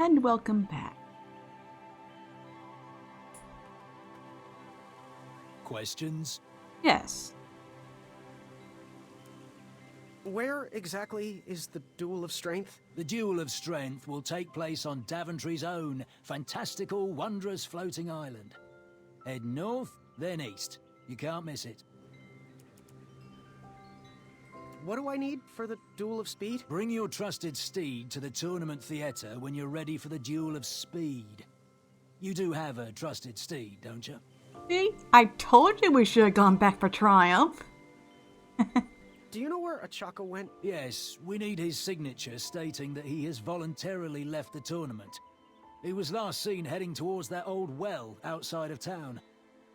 and welcome back. Questions? Yes. Where exactly is the Duel of Strength? The Duel of Strength will take place on Daventry's own fantastical, wondrous floating island. Head north, then east. You can't miss it. What do I need for the Duel of Speed? Bring your trusted steed to the tournament theatre when you're ready for the Duel of Speed. You do have a trusted steed, don't you? See? I told you we should have gone back for Triumph. Do you know where Achaka went? Yes, we need his signature stating that he has voluntarily left the tournament. He was last seen heading towards that old well outside of town.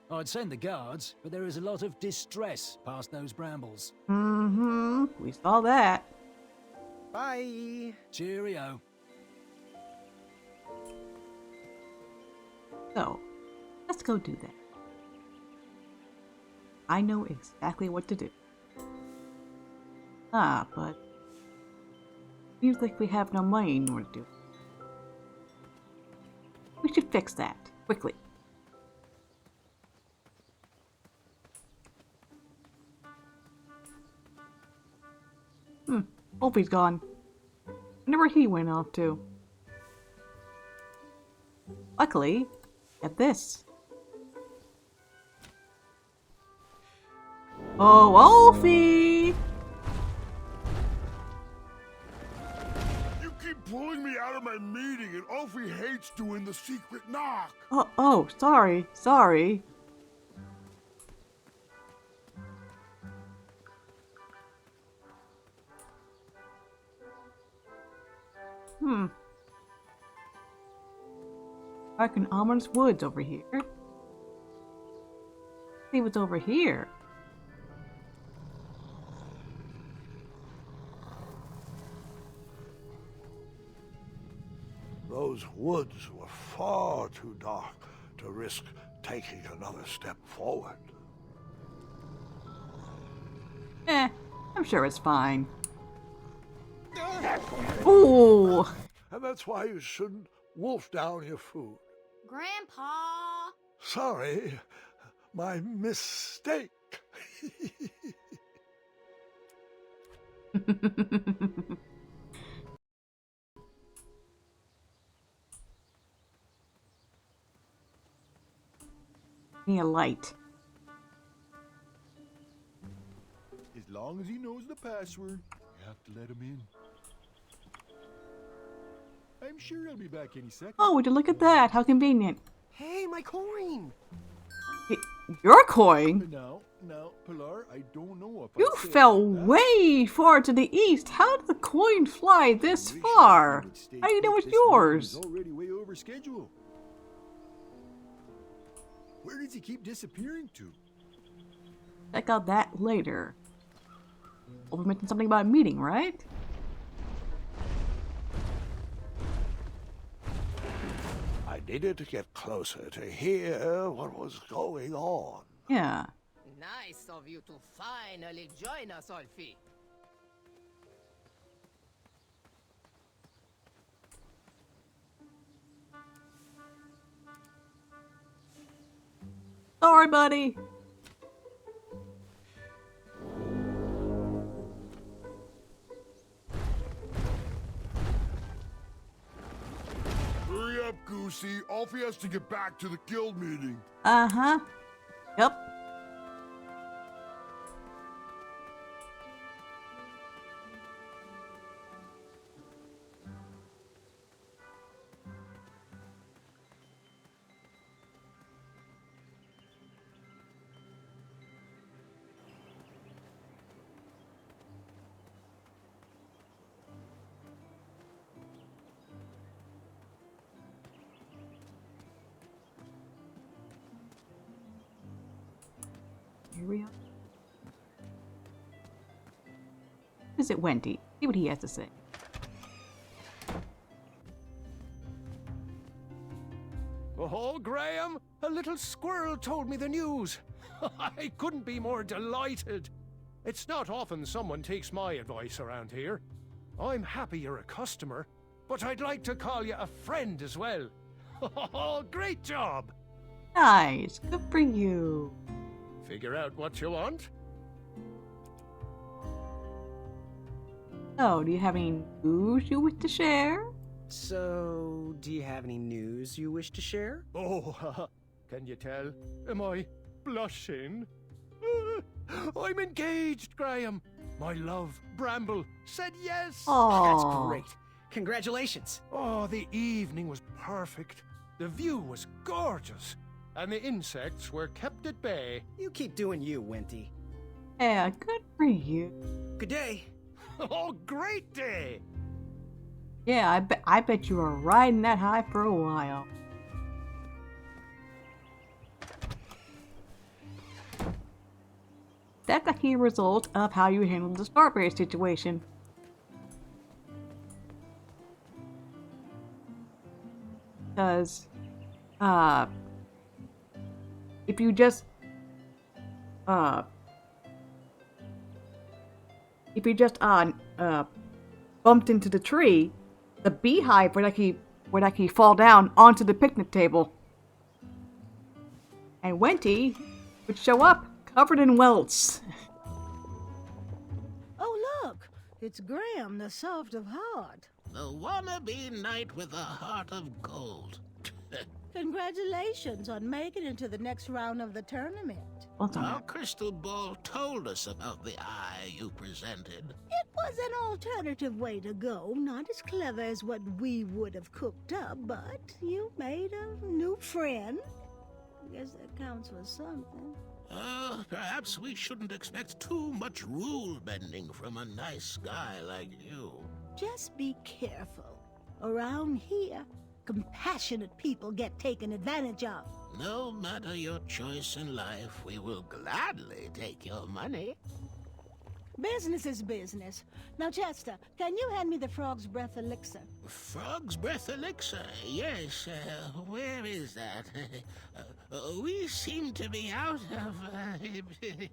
I'd send the guards, but there is a lot of distress past those brambles. Mm-hmm. We saw that. Bye! Cheerio. So, let's go do that. I know exactly what to do. But seems like we have no money in order to do it. We should fix that quickly. Wolfie's gone. Wonder where he went off to. Luckily, get this. Oh, Wolfie! You keep pulling me out of my meeting, and Ulfie hates doing the secret knock. Oh, sorry. Back in Almond's Woods over here. See what's over here. Those woods were far too dark to risk taking another step forward. I'm sure it's fine. Ooh! And that's why you shouldn't wolf down your food. Grandpa! Sorry, my mistake. Need a light. As long as he knows the password, you have to let him in. I'm sure he'll be back any second. Oh, would you look at that? How convenient. Hey, my coin! Your coin? Now, Pilar, I don't know if You I said fell that. way far to the east. How did the coin fly this far? How do you know it's yours? He's already way over schedule. Where does he keep disappearing to? Check out that later. Wolfie mentioned something about a meeting, right? I needed to get closer to hear what was going on. Yeah. Nice of you to finally join us, Ulfie. Sorry, buddy. Hurry up, Goosey. Ulfie has to get back to the guild meeting. Uh-huh. Yep. Here we are. Visit Wendy. See what he has to say. Oh, Graham, a little squirrel told me the news. I couldn't be more delighted. It's not often someone takes my advice around here. I'm happy you're a customer, but I'd like to call you a friend as well. Oh, great job! Nice. Good for you. Figure out what you want? So, do you have any news you wish to share? So, do you have any news you wish to share? Oh, can you tell? Am I blushing? I'm engaged, Graham. My love, Bramble, said yes. That's Oh, great. Congratulations. Oh, the evening was perfect. The view was gorgeous. And the insects were kept at bay. You keep doing you, Wenty. yeah, good for you. Good day. Oh, great day! Yeah, I bet you were riding that high for a while. That's a key result of how you handled the Starberry situation. Because, if you just, bumped into the tree, the beehive would actually fall down onto the picnic table. And Wenty would show up covered in welts. Oh, look! It's Graham, the soft of heart. The wannabe knight with a heart of gold. Congratulations on making it to the next round of the tournament. What's on Our that? crystal ball told us about the eye you presented. It was an alternative way to go, not as clever as what we would have cooked up, but you made a new friend. Guess that counts for something. Perhaps we shouldn't expect too much rule bending from a nice guy like you. Just be careful. Around here, compassionate people get taken advantage of. No matter your choice in life, we will gladly take your money. Business is business. Now, Chester, can you hand me the frog's breath elixir? Frog's breath elixir, yes. Where is that? We seem to be out of...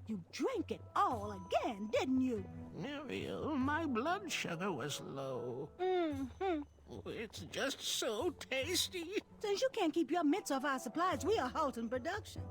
You drank it all again, didn't you? Muriel, my blood sugar was low. Mm-hmm. It's just so tasty. Since you can't keep your mitts off our supplies, we are halting production.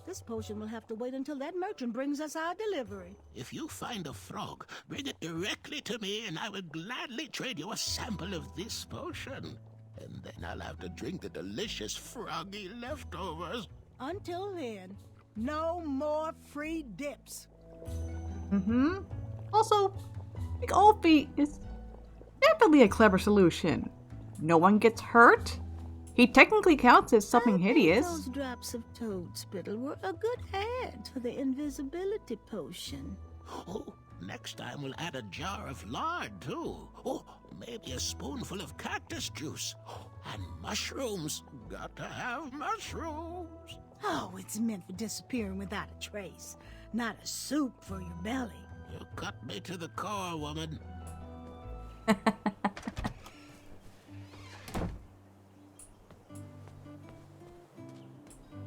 This potion will have to wait until that merchant brings us our delivery. If you find a frog, bring it directly to me and I will gladly trade you a sample of this potion. And then I'll have to drink the delicious froggy leftovers. Until then, no more free dips. Also, I think Ulfie is definitely a clever solution. No one gets hurt. He technically counts as something I think hideous. those drops of toad spittle were a good add to the invisibility potion. Oh, next time we'll add a jar of lard, too. Oh, maybe a spoonful of cactus juice. And mushrooms. Got to have mushrooms. Oh, it's meant for disappearing without a trace, not a soup for your belly. You cut me to the core, woman.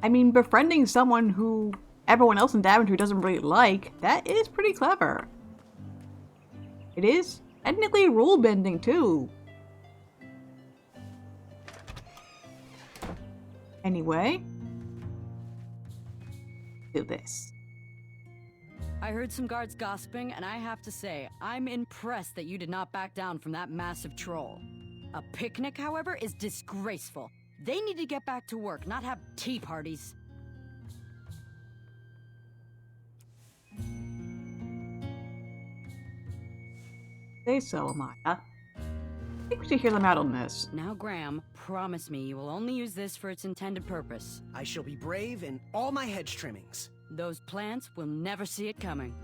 I mean, befriending someone who everyone else in Daventry doesn't really like, that is pretty clever. It is technically rule bending, too. Anyway, do this. I heard some guards gossiping, and I have to say, I'm impressed that you did not back down from that massive troll. A picnic, however, is disgraceful. They need to get back to work, not have tea parties. Say so, Amaya. I think we should hear them out on this. Now, Graham, promise me you will only use this for its intended purpose. I shall be brave in all my hedge trimmings. Those plants will never see it coming.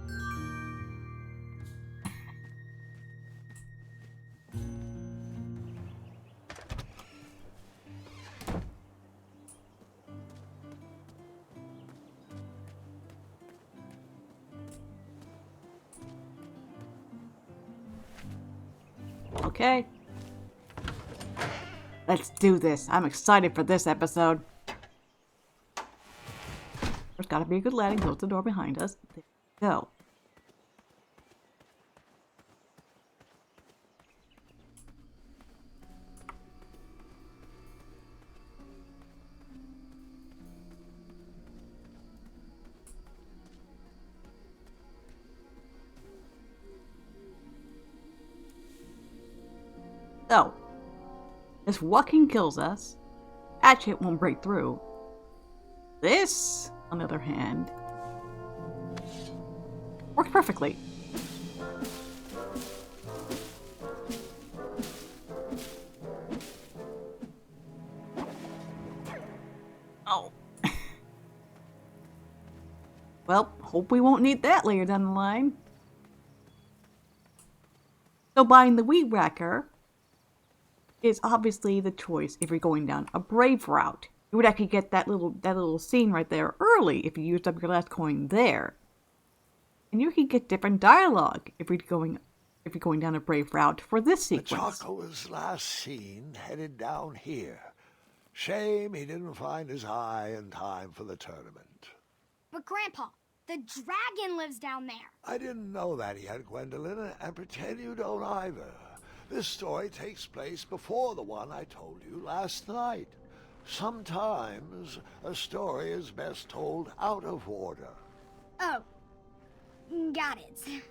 Okay. Let's do this. I'm excited for this episode. There's gotta be a good landing. Close the door behind us. There we go. So, this walking kills us. Hatchet won't break through. This, on the other hand, works perfectly. Oh. Well, hope we won't need that later down the line. So buying the Weed Whacker is obviously the choice if you're going down a brave route. You would actually get that little scene right there early if you used up your last coin there. And you can get different dialogue if you're going down a brave route for this sequence. Machaca was last seen headed down here. Shame he didn't find his eye in time for the tournament. But Grandpa, the dragon lives down there. I didn't know that yet, Gwendolyn, and pretend you don't either. This story takes place before the one I told you last night. Sometimes a story is best told out of order. Oh, got it.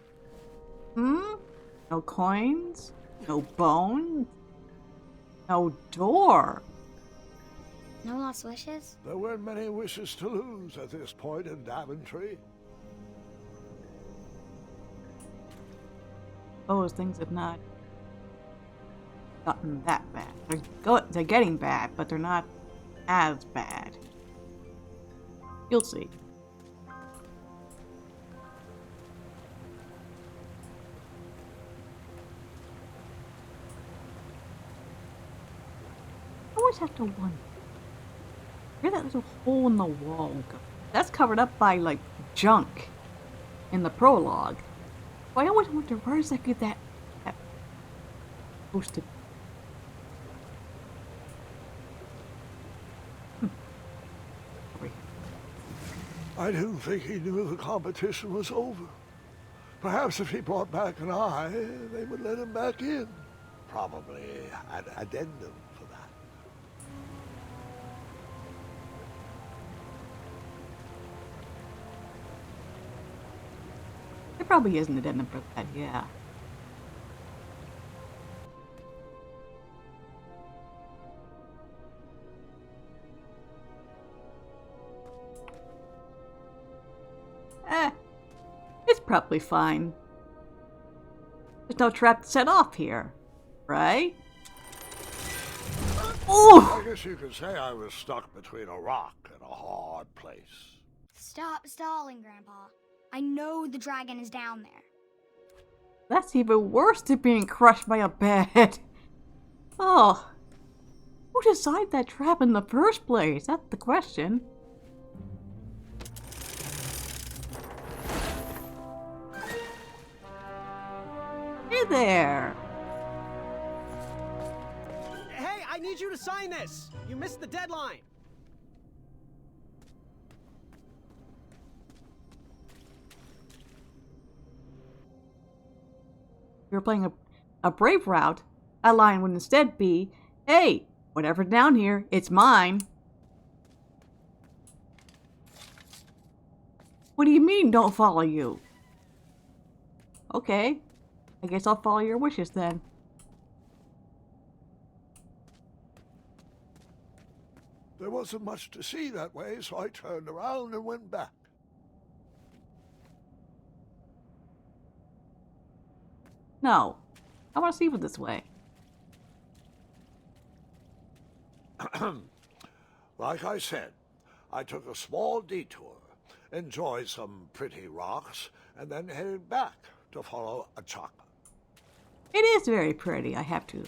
No coins, no bones, no door. No lost wishes? There weren't many wishes to lose at this point in Daventry. Those things have not gotten that bad. They're getting bad, but they're not as bad. You'll see. I always have to wonder where that little hole in the wall goes. That's covered up by, like, junk in the prologue. So I always wonder, where exactly that supposed to be? I didn't think he knew the competition was over. Perhaps if he brought back an eye, they would let him back in. Probably an addendum for that. There probably is an addendum for that, yeah. It's probably fine. There's no trap to set off here, right? I guess you could say I was stuck between a rock and a hard place. Stop stalling, Grandpa. I know the dragon is down there. That's even worse than being crushed by a bed. Oh. Who decided that trap in the first place? That's the question. Hey there. Hey, I need you to sign this. You missed the deadline. If you're playing a brave route, a line would instead be, hey, whatever's down here, it's mine. What do you mean, don't follow you? Okay, I guess I'll follow your wishes then. There wasn't much to see that way, so I turned around and went back. No, I want to see it this way. Like I said, I took a small detour, enjoyed some pretty rocks, and then headed back to follow Achaka. It is very pretty, I have to.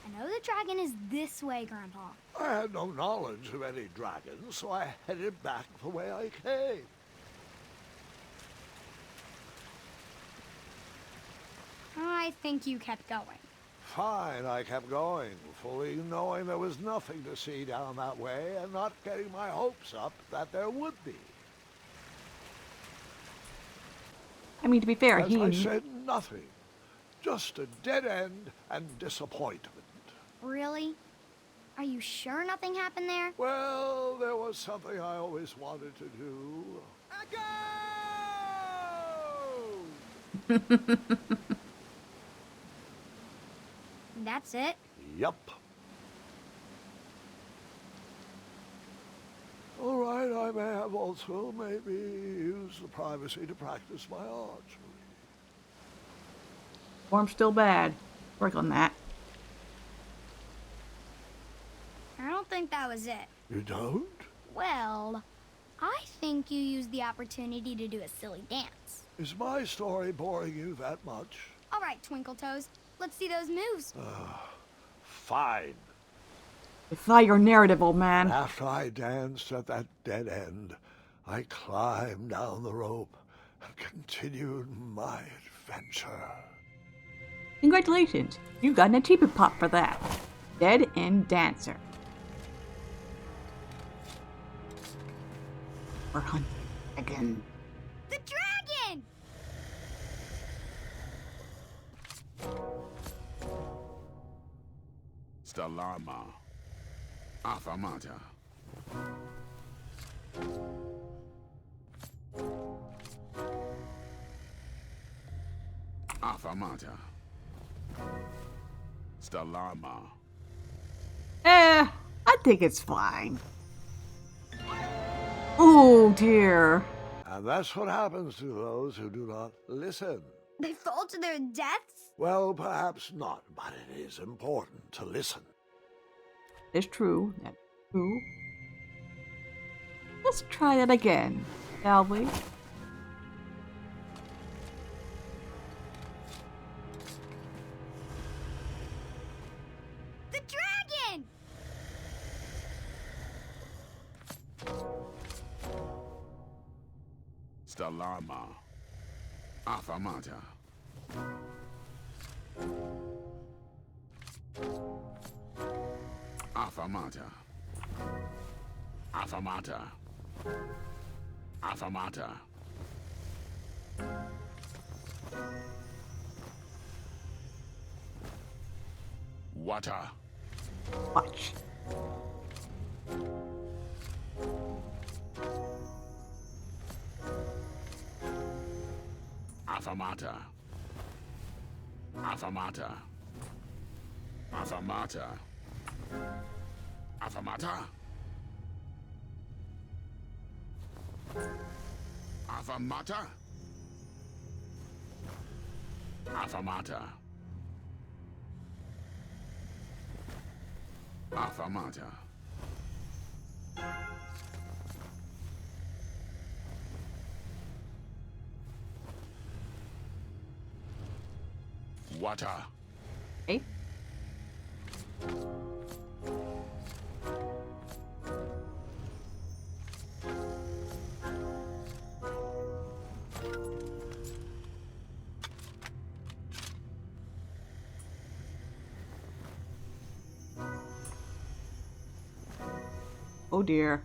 I know the dragon is this way, Grandpa. I had no knowledge of any dragons, so I headed back the way I came. I think you kept going. Fine, I kept going, fully knowing there was nothing to see down that way and not getting my hopes up that there would be. I mean, to be fair, As I said, nothing. Just a dead end and disappointment. Really? Are you sure nothing happened there? Well, there was something I always wanted to do. That's it? Yup. All right, I may have also maybe used the privacy to practice my archery. Form's still bad. Work on that. I don't think that was it. You don't? Well, I think you used the opportunity to do a silly dance. Is my story boring you that much? All right, Twinkle Toes. Let's see those moves. Fine. Defy your narrative, old man. After I danced at that dead end, I climbed down the rope and continued my adventure. Congratulations. You got an achievement pop for that. Dead End Dancer. We're hunting again. The dragon! Stalarma. Afamata. Afamata. Stalarma. I think it's fine. Oh dear. And that's what happens to those who do not listen. They fall to their deaths? Well, perhaps not, but it is important to listen. It's true. That's true. Let's try that again, shall we? The dragon! Stalarma. Afamata. Afamata. Afamata. Afamata. Water. Watch. Afamata. Afamata. Afamata. Afamata. Afamata. Afamata. Afamata. Water. Okay. Oh dear.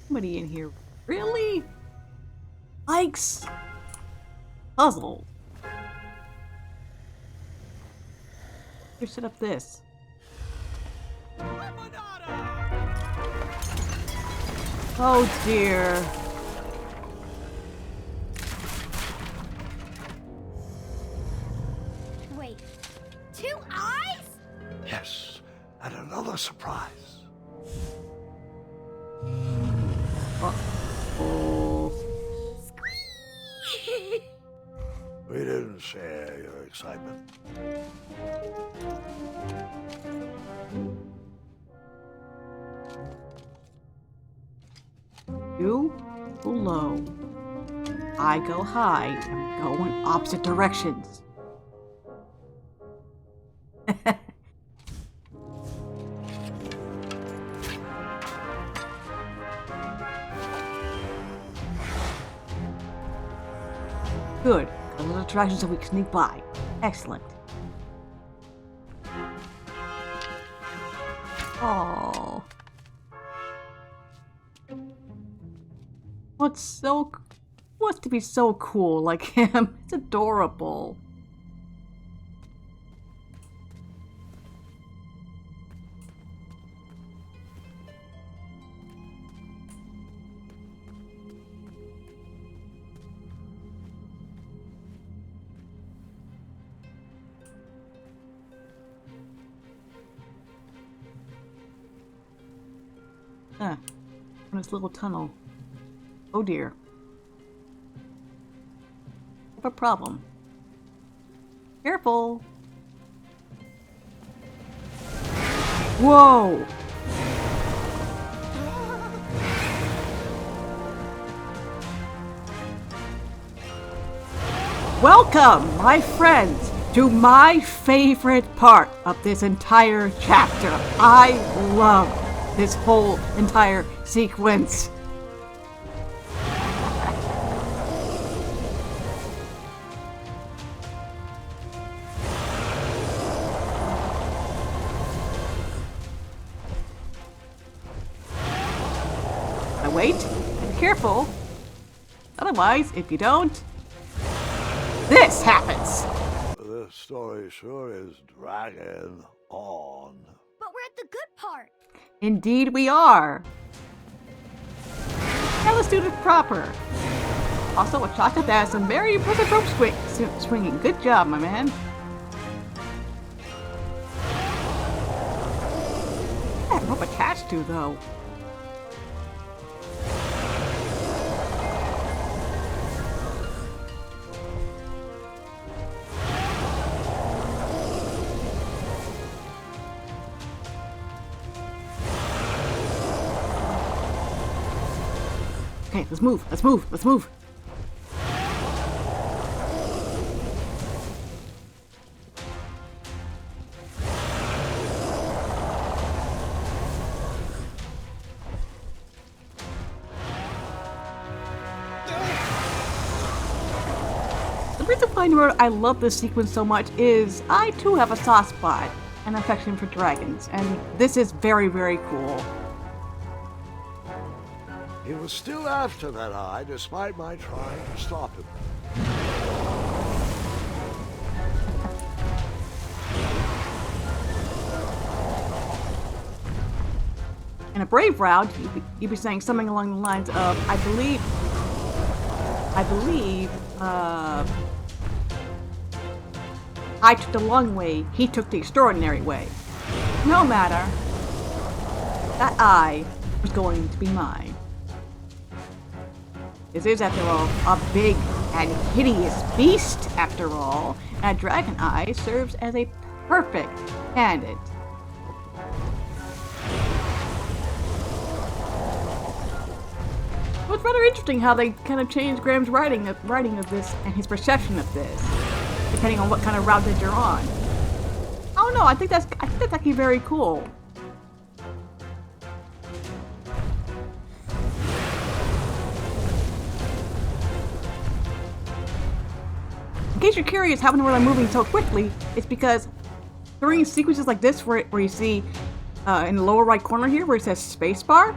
Somebody in here really likes puzzles. Here, set up this. Oh dear. Wait, 2 eyes? Yes, and another surprise. Oh. We didn't share your excitement. You go low. I go high and go in opposite directions. Good. A little attraction so we can sneak by. Excellent. Oh. Wants to be so cool like him. It's adorable. In this little tunnel. Oh dear. I have a problem. Careful! Whoa! Welcome, my friends, to my favorite part of this entire chapter. I love this whole entire sequence. Now wait, be careful. Otherwise, if you don't, this happens. This story sure is dragging on. But we're at the good part. Indeed we are. Now let's do this proper. Also, a chocolate that has some very impressive rope swinging. Good job, my man. What's that rope attached to, though? Okay, let's move, let's move, let's move. The reason why I love this sequence so much is I too have a soft spot and affection for dragons, and this is very, very cool. He was still after that eye, despite my trying to stop him. In a brave round, you'd be saying something along the lines of, I believe, I took the long way, he took the extraordinary way. No matter, that eye was going to be mine. This is, after all, a big and hideous beast, after all, and a dragon eye serves as a perfect pendant. Well, it's rather interesting how they kind of changed Graham's writing of this and his perception of this, depending on what kind of route that you're on. Oh no, I think that's actually very cool. In case you're curious how in the world I'm moving so quickly, it's because during sequences like this where you see in the lower right corner here where it says spacebar,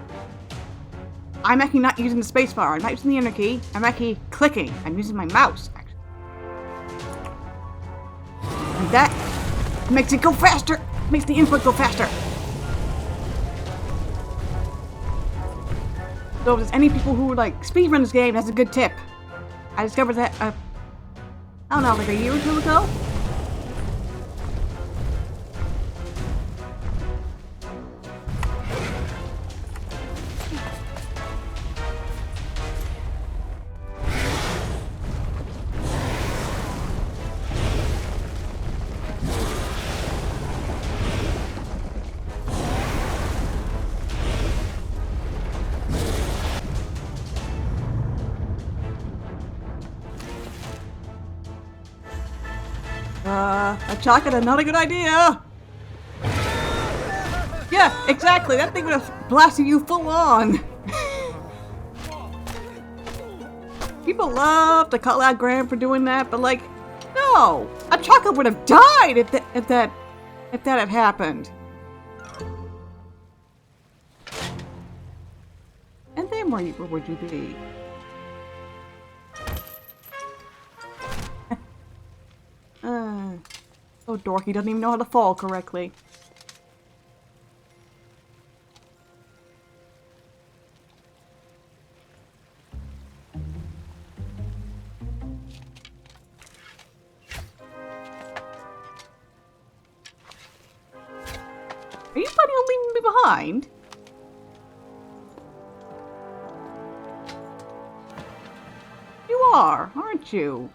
I'm actually not using the spacebar, I'm not using the enter key, I'm actually clicking, I'm using my mouse. And that makes it go faster, makes the input go faster. So if there's any people who would like speedrun this game, that's a good tip. I discovered that I don't know, like a year or two ago? A chocolate, not a good idea. Yeah, exactly. That thing would have blasted you full on. People love to call out Graham for doing that, but like, no, a chocolate would have died if that had happened. And then where would you be? Oh, dorky doesn't even know how to fall correctly. Are you planning on leaving me behind? You are, aren't you?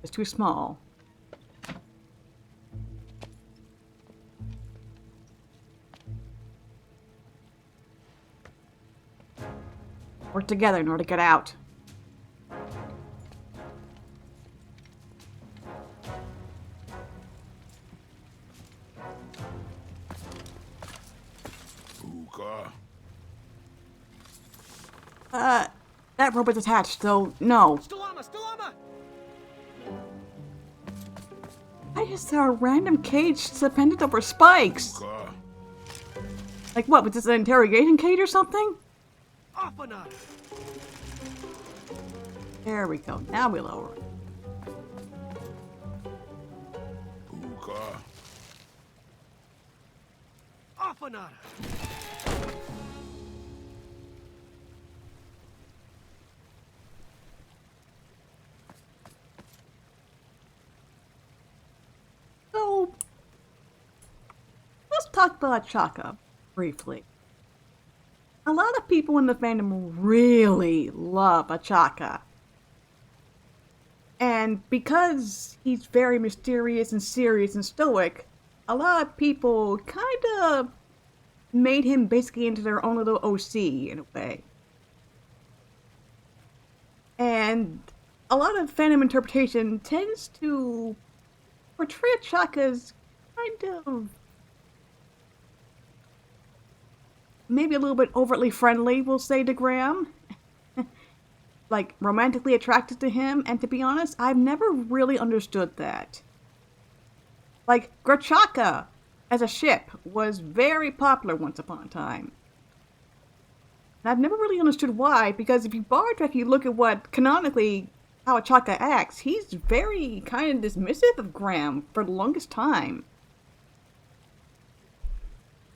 It's too small. Work together in order to get out. Hookah. That rope is attached, so no. Stalama! Stalama! I just saw a random cage suspended over spikes. Hookah. Like what, was this an interrogation cage or something? Afanada! There we go, now we lower it. Hookah. Afanada! So, let's talk about Chaka briefly. A lot of people in the fandom really love Achaka. And because he's very mysterious and serious and stoic, a lot of people kind of made him basically into their own little OC in a way. And a lot of fandom interpretation tends to portray Achaka as kind of maybe a little bit overtly friendly, we'll say, to Graham. Like, romantically attracted to him, and to be honest, I've never really understood that. Like, Grachaka, as a ship, was very popular once upon a time. And I've never really understood why, because if you bar track, you look at what, canonically, how Achaka acts, he's very kind of dismissive of Graham for the longest time.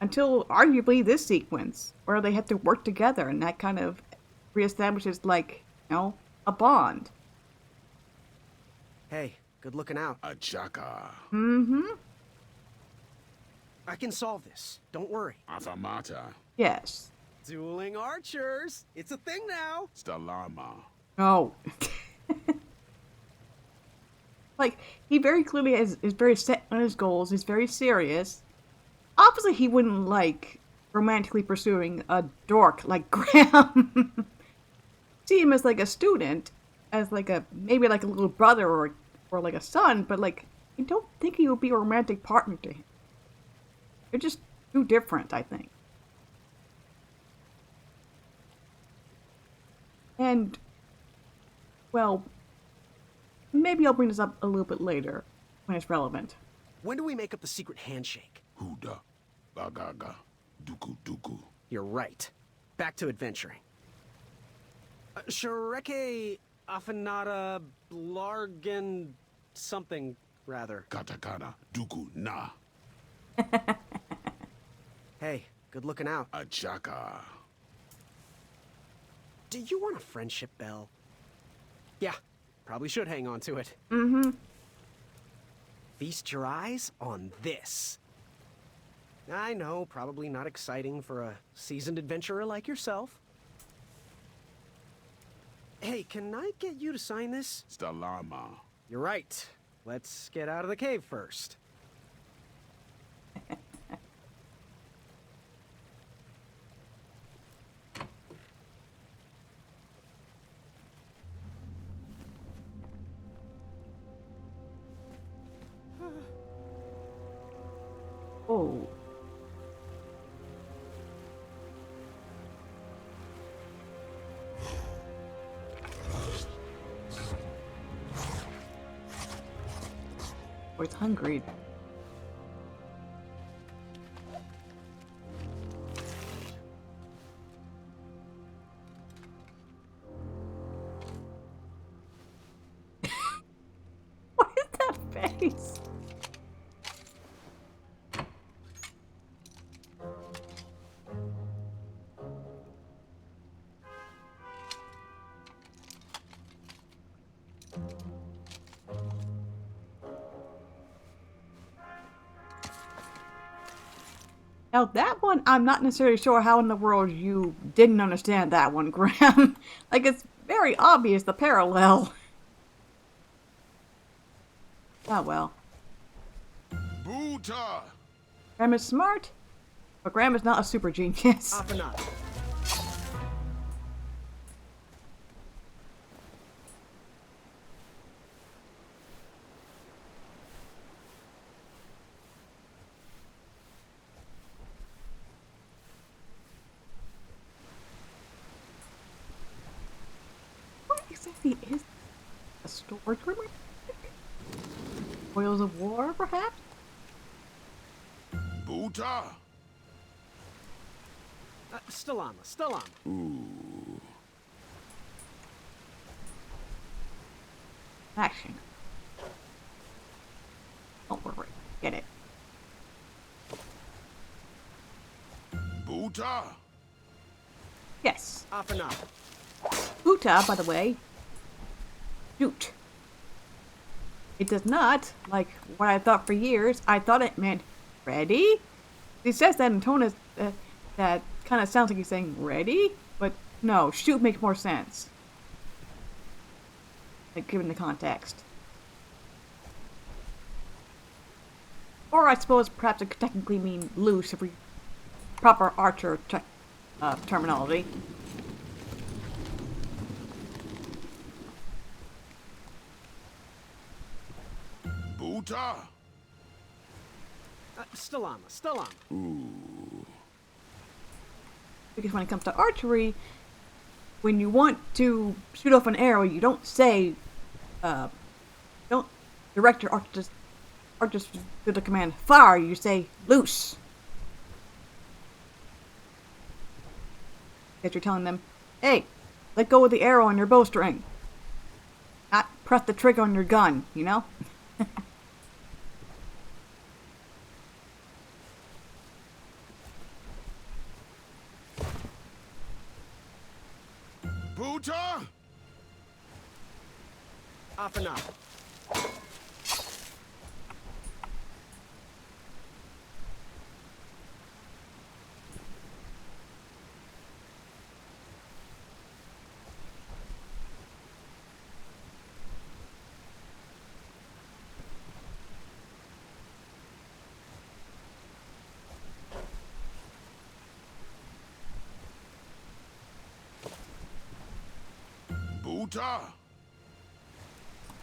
Until, arguably, this sequence, where they have to work together, and that kind of reestablishes, like, you know, a bond. Hey, good looking out. Achaka. Mm-hmm. I can solve this. Don't worry. Afamata. Yes. Dueling archers. It's a thing now. Stalama. Oh. Like, he very clearly is very set on his goals. He's very serious. Obviously, he wouldn't like romantically pursuing a dork like Graham. See him as like a student, as like a maybe like a little brother or like a son, but like I don't think he would be a romantic partner to him. They're just too different, I think. And well, maybe I'll bring this up a little bit later when it's relevant. When do we make up the secret handshake? Huda. Bagaga. Duku duku. You're right. Back to adventuring. Shreke Afanada Blargen something, rather. Katakana. Duku na. Hey, good looking out. Achaka. Do you want a friendship bell? Yeah, probably should hang on to it. Mm-hmm. Feast your eyes on this. I know, probably not exciting for a seasoned adventurer like yourself. Hey, can I get you to sign this? Stalama. You're right. Let's get out of the cave first. Oh. Or it's hungry. Jeez. Now that one, I'm not necessarily sure how in the world you didn't understand that one, Graham. Like, it's very obvious, the parallel. Oh well. Buta! Graham is smart, but Graham is not a super genius. Up and up. What exactly is a storage room? Oils of war, perhaps? Buta! Stalama. Action. Don't worry. Get it. Buta! Yes. Up and up. Uta, by the way. Shoot. It does not, like what I thought for years. I thought it meant ready. He says that in tone that kind of sounds like he's saying ready, but no, shoot makes more sense. Like, given the context. Or I suppose perhaps it could technically mean loose if we proper archer terminology. Buta! Stalama. Because when it comes to archery, when you want to shoot off an arrow, you don't say, don't direct your archers to the command fire. You say loose. Because you're telling them, hey, let go of the arrow on your bowstring. Not press the trigger on your gun, you know? Buta! Up and up. Buta!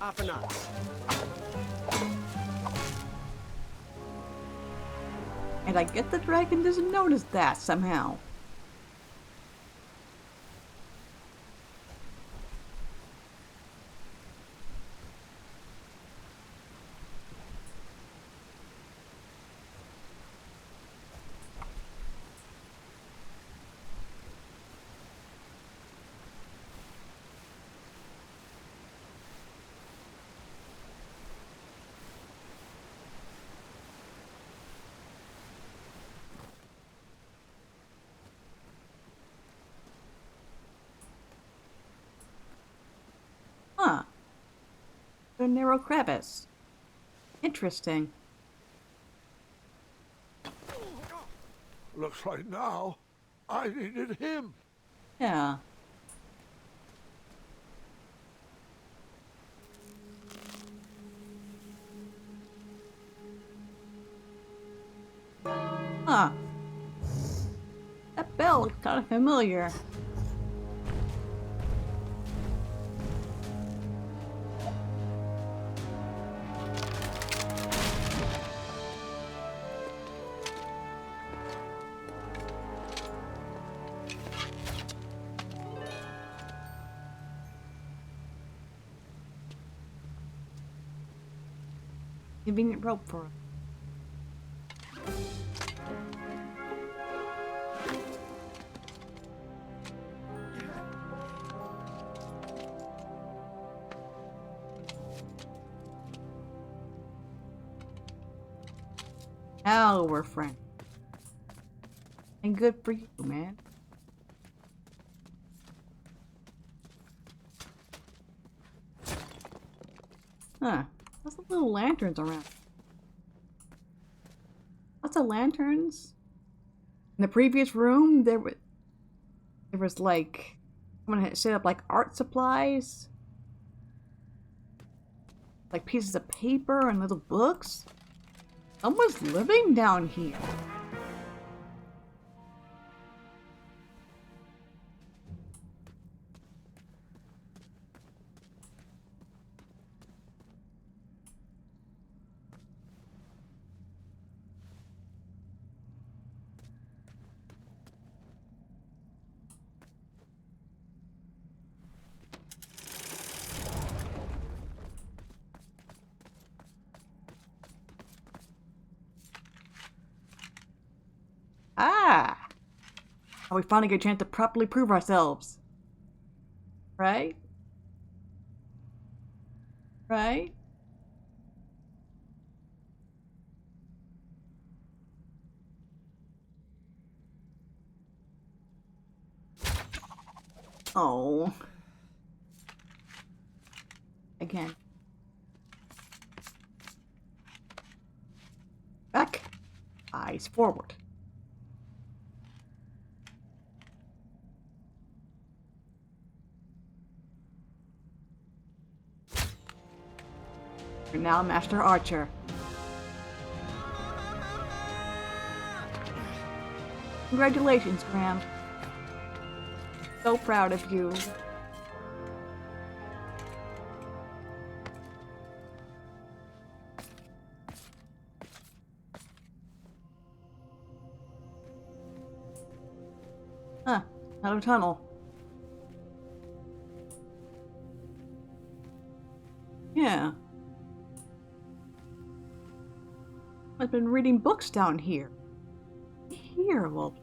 Up and up. And I get the dragon doesn't notice that somehow. Huh. A narrow crevice. Interesting. Looks like now I needed him. Yeah. Huh. That bell looks kind of familiar. Convenient rope for it. Now we're friends. And good for you, man. Huh. Lots of little lanterns around. Lots of lanterns. In the previous room, there was like, someone had set up like art supplies. Like pieces of paper and little books. Someone's living down here. Ah! Now we finally get a chance to properly prove ourselves. Right? Right? Oh. Again. Back. Eyes forward. You're now Master Archer. Congratulations, Graham. So proud of you. Huh, another tunnel. Yeah. I've been reading books down here. Here, well.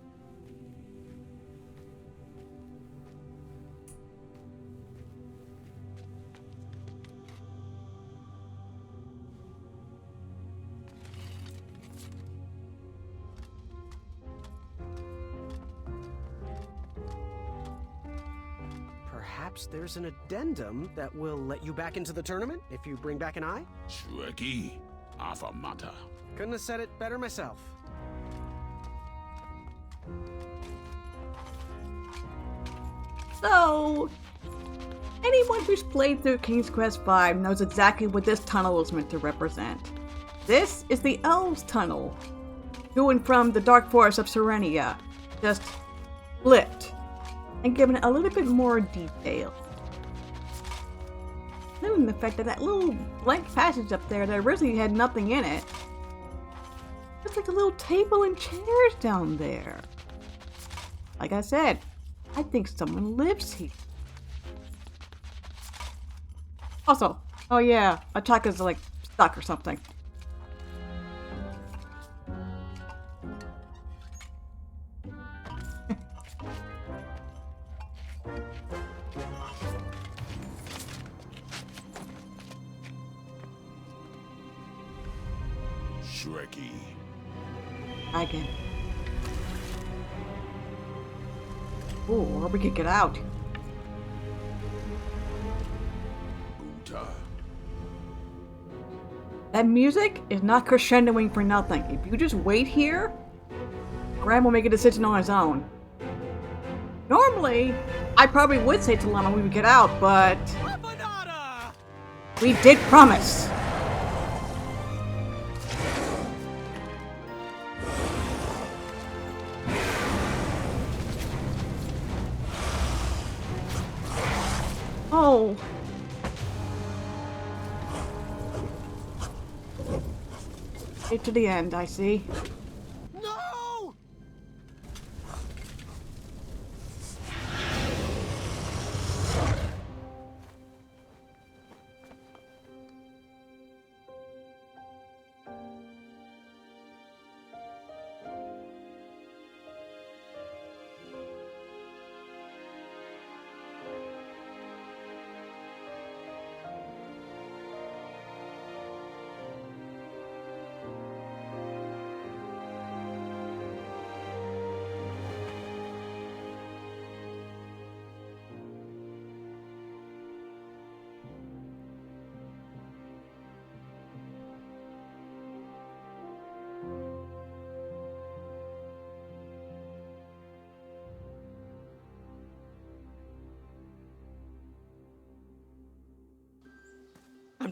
Perhaps there's an addendum that will let you back into the tournament if you bring back an eye? Shreki, Afamata. Couldn't have said it better myself. So, anyone who's played through King's Quest V knows exactly what this tunnel is meant to represent. This is the Elves Tunnel, to and from the Dark Forest of Serenia, just flipped and given a little bit more detail. Noting the fact that that little blank passage up there that originally had nothing in it, just like a little table and chairs down there. Like I said, I think someone lives here. Also, oh yeah, Ataka's like stuck or something. Shreki. Again. Ooh, or we could get out. Uta. That music is not crescendoing for nothing. If you just wait here, Graham will make a decision on his own. Normally, I probably would say to Lana we would get out, but we did promise. Oh. Get to the end, I see. No!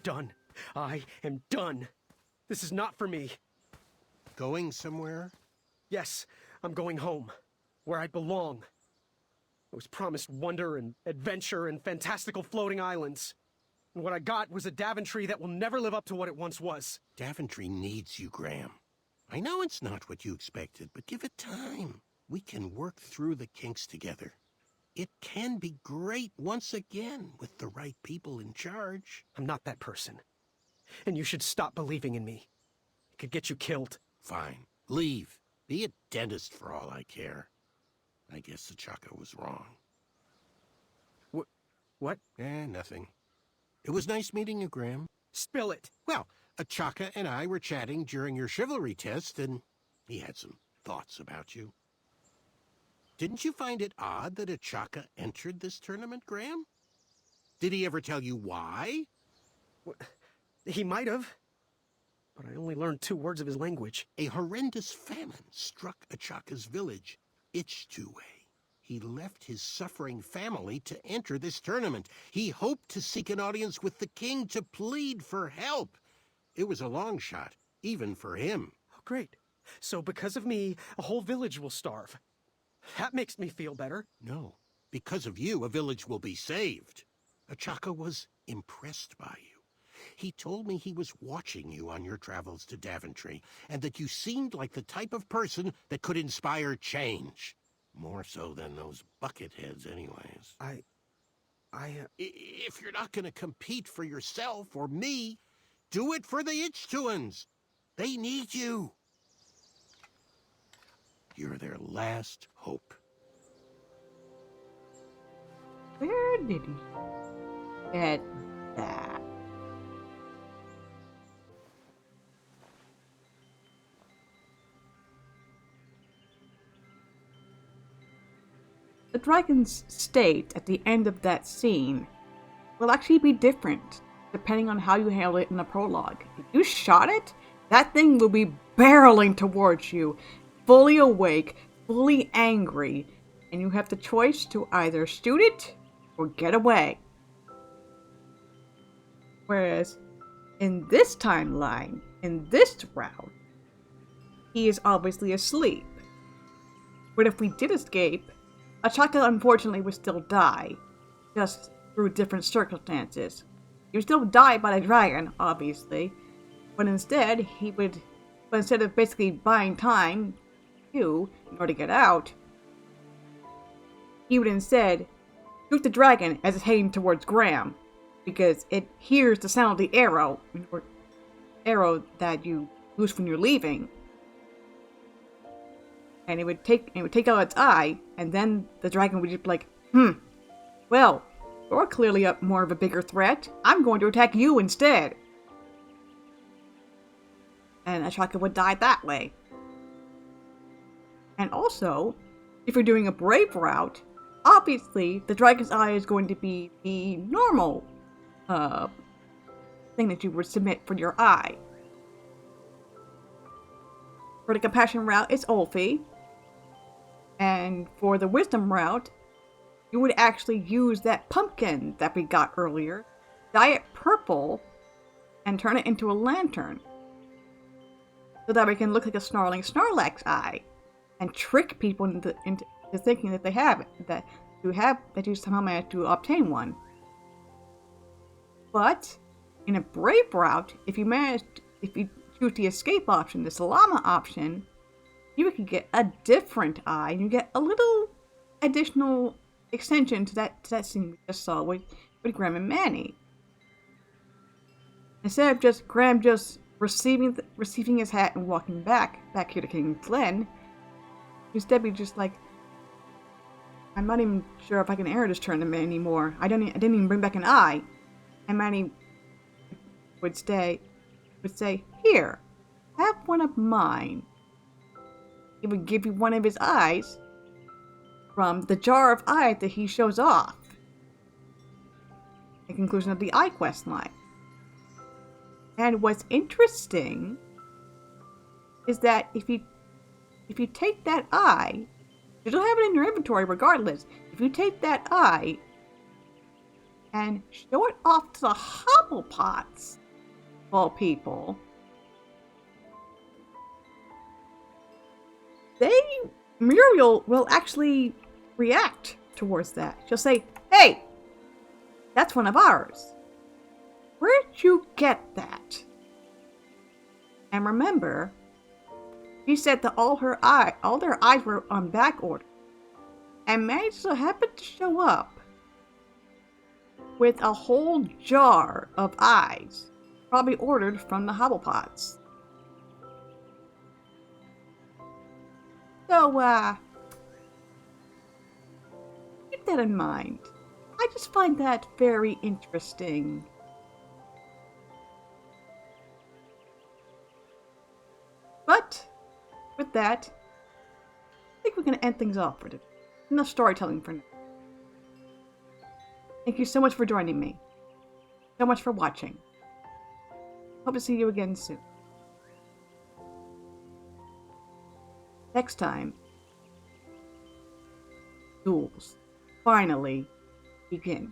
done. I am done. This is not for me. Going somewhere? Yes, I'm going home, where I belong. I was promised wonder and adventure and fantastical floating islands. And what I got was a Daventry that will never live up to what it once was. Daventry needs you, Graham. I know it's not what you expected, but give it time. We can work through the kinks together. It can be great once again with the right people in charge. I'm not that person. And you should stop believing in me. It could get you killed. Fine. Leave. Be a dentist for all I care. I guess Achaka was wrong. What? Nothing. It was nice meeting you, Graham. Spill it. Well, Achaka and I were chatting during your chivalry test, and he had some thoughts about you. Didn't you find it odd that Achaka entered this tournament, Graham? Did he ever tell you why? He might have. But I only learned 2 words of his language. A horrendous famine struck Achaka's village, Ichtuwe. He left his suffering family to enter this tournament. He hoped to seek an audience with the king to plead for help. It was a long shot, even for him. Oh, great. So because of me, a whole village will starve. That makes me feel better. No. Because of you, a village will be saved. Achaka was impressed by you. He told me he was watching you on your travels to Daventry, and that you seemed like the type of person that could inspire change. More so than those bucketheads, anyways. If you're not going to compete for yourself or me, do it for the Ichtuans. They need you. You're their last hope. Where did he get that? The dragon's state at the end of that scene will actually be different depending on how you handle it in the prologue. If you shot it, that thing will be barreling towards you, fully awake, fully angry, and you have the choice to either shoot it or get away. Whereas in this timeline, in this route, he is obviously asleep. But if we did escape, Achaka unfortunately would still die, just through different circumstances. He would still die by the dragon, obviously, but instead of basically buying time, in order to get out, he would instead shoot the dragon as it's heading towards Graham, because it hears the sound of the arrow that you lose when you're leaving. And it would take out its eye, and then the dragon would just be like, well, you're clearly more of a bigger threat. I'm going to attack you instead. And Achaka would die that way. And also, if you're doing a brave route, obviously the dragon's eye is going to be the normal thing that you would submit for your eye. For the compassion route, it's Ulfi. And for the wisdom route, you would actually use that pumpkin that we got earlier, dye it purple, and turn it into a lantern. So that it can look like a snarling Snorlax eye, and trick people into thinking that they have it, that you somehow managed to obtain one. But in a brave route, if you choose the escape option, the Salama option, you can get a different eye, and you get a little additional extension to that scene we just saw with Graham and Manny. Instead of just Graham just receiving his hat and walking back here to King's Glen, instead be just like, I'm not even sure if I can enter this tournament anymore. I didn't even bring back an eye. And Manny would say, here, have one of mine. He would give you one of his eyes from the jar of eyes that he shows off. The conclusion of the eye quest line. And what's interesting is that if you take that eye, you don't have it in your inventory regardless. If you take that eye and show it off to the Hobblepots, of all people, Muriel will actually react towards that. She'll say, "Hey, that's one of ours. Where'd you get that?" And remember, she said that all their eyes were on back order, and managed to happen to show up with a whole jar of eyes, probably ordered from the Hobblepots. So, keep that in mind. I just find that very interesting. But, with that, I think we're going to end things off for today. Enough storytelling for now. Thank you so much for joining me. So much for watching. Hope to see you again soon. Next time, duels finally begin.